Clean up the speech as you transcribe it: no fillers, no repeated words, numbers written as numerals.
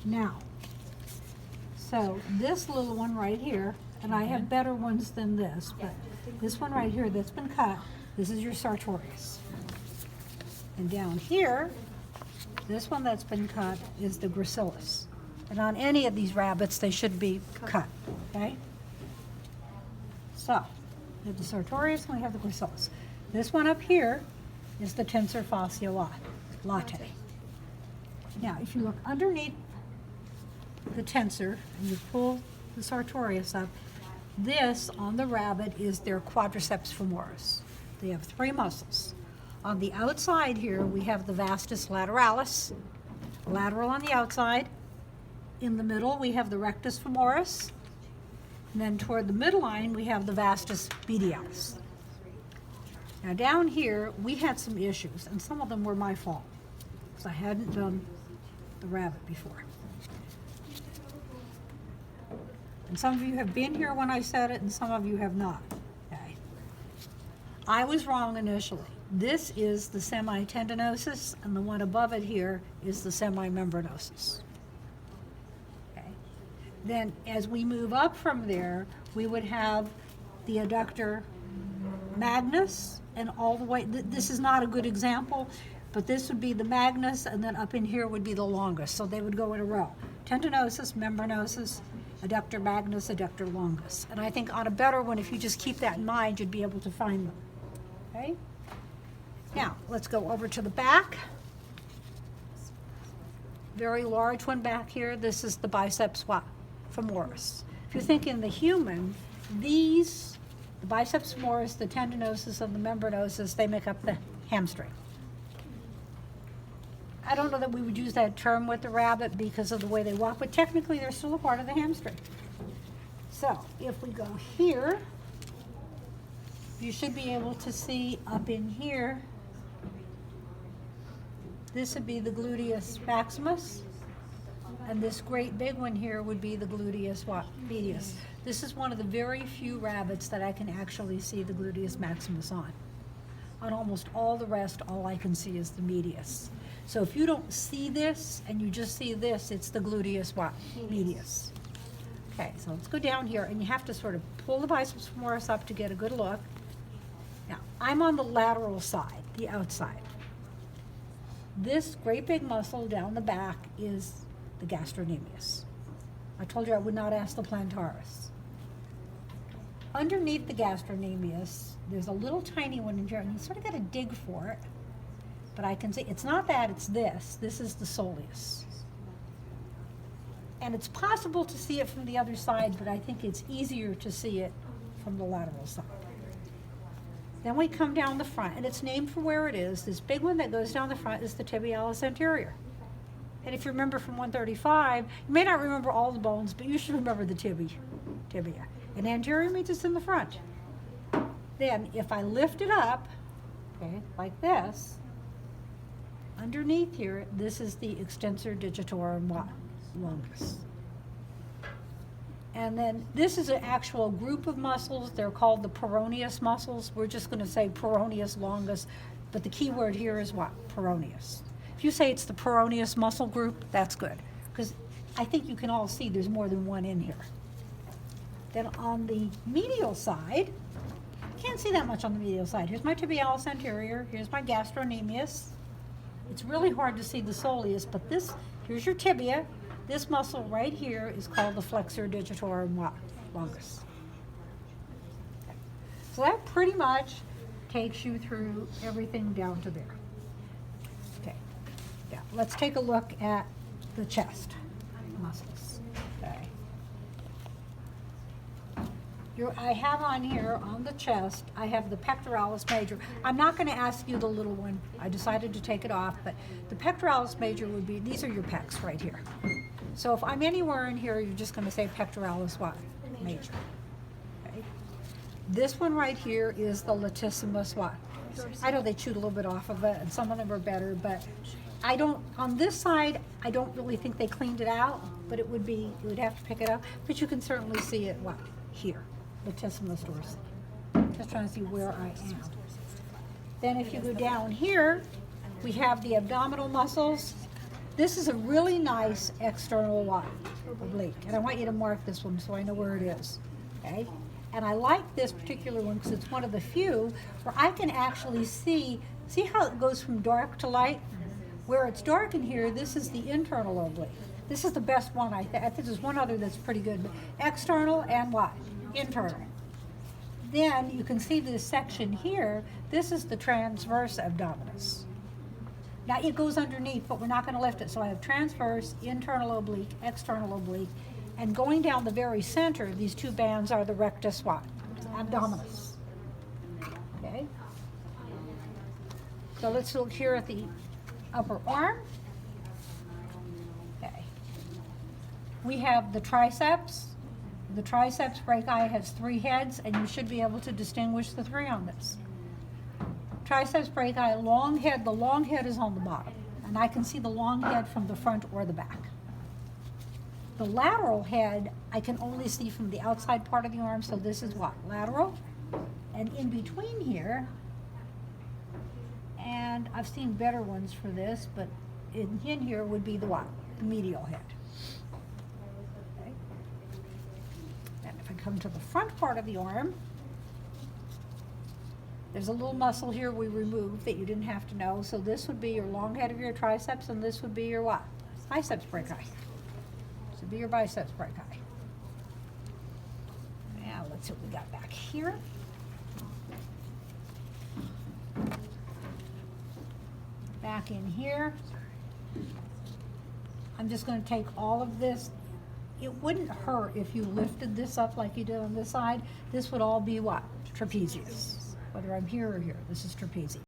Now, so this little one right here, and I have better ones than this, but this one right here that's been cut, this is your sartorius. And down here, this one that's been cut is the gracilis. And on any of these rabbits, they should be cut, okay? So, we have the sartorius and we have the gracilis. This one up here is the tensor fasciolate. Now, if you look underneath the tensor and you pull the sartorius up, this on the rabbit is their quadriceps femoris. They have 3 muscles. On the outside here, we have the vastus lateralis, lateral on the outside. In the middle, we have the rectus femoris. And then toward the midline, we have the vastus medialis. Now down here, we had some issues, and some of them were my fault, because I hadn't done the rabbit before. And some of you have been here when I said it, and some of you have not. Okay. I was wrong initially. This is the semitendinosus, and the one above it here is the semimembranosus. Okay. Then as we move up from there, we would have the adductor magnus, and all the way, this is not a good example, but this would be the magnus, and then up in here would be the longus. So they would go in a row. Tendinosus, membranosus, adductor magnus, adductor longus. And I think on a better one, if you just keep that in mind, you'd be able to find them. Okay? Now, let's go over to the back. Very large one back here. This is the biceps femoris. If you think in the human, these, the biceps femoris, the tendinosus, and the membranosus, they make up the hamstring. I don't know that we would use that term with the rabbit because of the way they walk, but technically they're still a part of the hamstring. So if we go here, you should be able to see up in here, this would be the gluteus maximus, and this great big one here would be the gluteus medius. This is one of the very few rabbits that I can actually see the gluteus maximus on. On almost all the rest, all I can see is the medius. So if you don't see this and you just see this, it's the gluteus medius. Okay, so let's go down here, and you have to sort of pull the biceps femoris up to get a good look. Now, I'm on the lateral side, the outside. This great big muscle down the back is the gastrocnemius. I told you I would not ask the plantaris. Underneath the gastrocnemius, there's a little tiny one in here, and you sort of got to dig for it. But I can see, it's not that, it's this. This is the soleus. And it's possible to see it from the other side, but I think it's easier to see it from the lateral side. Then we come down the front, and it's named for where it is. This big one that goes down the front is the tibialis anterior. And if you remember from 135, you may not remember all the bones, but you should remember the tibia. And anterior means it's in the front. Then if I lift it up, okay, like this, underneath here, this is the extensor digitorum longus. And then this is an actual group of muscles. They're called the peroneus muscles. We're just going to say peroneus longus, but the key word here is what? Peroneus. If you say it's the peroneus muscle group, that's good, because I think you can all see there's more than one in here. Then on the medial side, can't see that much on the medial side. Here's my tibialis anterior. Here's my gastrocnemius. It's really hard to see the soleus, but here's your tibia. This muscle right here is called the flexor digitorum longus. Okay. So that pretty much takes you through everything down to there. Okay. Yeah. Let's take a look at the chest muscles. Okay. I have on here, on the chest, I have the pectoralis major. I'm not going to ask you the little one. I decided to take it off, but the pectoralis major would be, these are your pecs right here. So if I'm anywhere in here, you're just going to say pectoralis major. Okay. This one right here is the latissimus I know they chewed a little bit off of it, and some of them are better, but on this side, I don't really think they cleaned it out, but you would have to pick it up, but you can certainly see it, here, latissimus dorsi. Just trying to see where I am. Then if you go down here, we have the abdominal muscles. This is a really nice external Y oblique, and I want you to mark this one so I know where it is, okay? And I like this particular one because it's one of the few where I can actually see how it goes from dark to light? Where it's dark in here, this is the internal oblique. This is the best one, I think there's one other that's pretty good. External and what? Internal. Then you can see this section here, this is the transverse abdominis. Now it goes underneath, but we're not going to lift it. So I have transverse, internal oblique, external oblique, and going down the very center, these two bands are the rectus what? Abdominis. Okay? So let's look here at the upper arm. Okay. We have the triceps. The triceps brachii has 3 heads, and you should be able to distinguish the 3 on this. Triceps brachii, long head, the long head is on the bottom, and I can see the long head from the front or the back. The lateral head, I can only see from the outside part of the arm, so this is what? Lateral. And in between here, and I've seen better ones for this, but in here would be the what? The medial head. Okay. And if I come to the front part of the arm, there's a little muscle here we removed that you didn't have to know. So this would be your long head of your triceps, and this would be your what? Biceps brachii. This would be your biceps brachii. Now let's see what we got back here. Back in here, I'm just going to take all of this. It wouldn't hurt if you lifted this up like you did on this side. This would all be what? Trapezius. Whether I'm here or here, this is trapezius.